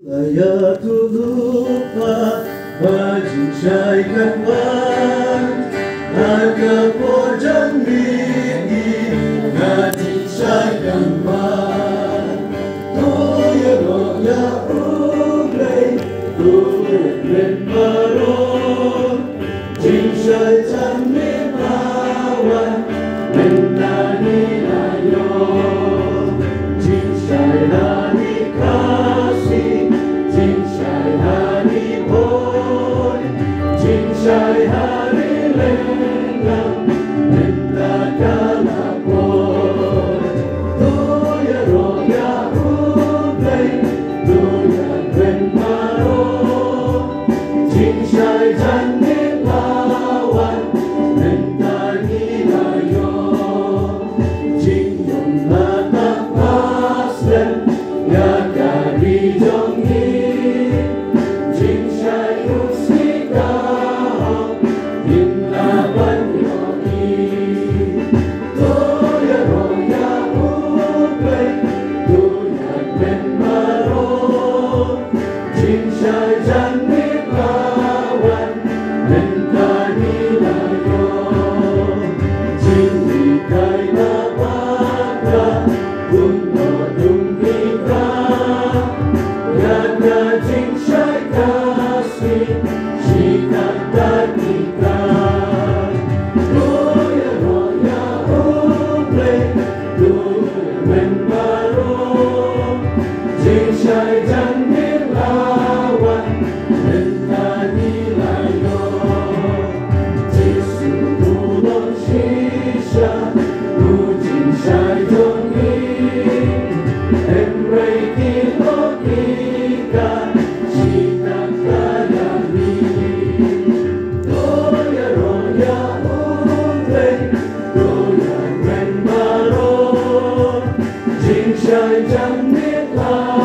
Layak ku lupa mencintai harga pojang mini mencintai Toya roya ublay Tulen baron Cinshai tanmin awan Menani layon Cinshai lani kasih Cinshai hari boy Cinshai hari lenggang Mentakala boy Toya roya ublay Toya ben maron Cinshai tanmin lawan Mentani layon Cinyong latak paslen Ya kari jongi Cinshai usikahong Inlaban yogi Toya roya ublay Toya ben maron Cinshai tanmin lawan Mentani layon Cindikai napaka Puno dumpika Yaga cinshai kasih Sikat tanika Toya roya ublay Toya ben maron Cinshai tanmin lawan Mentani layon Cisudulon shisha Cinshai jongi Emreiki logika Sikat kayani Toya roya ublay Toya ben maron Cinshai tanmin lawan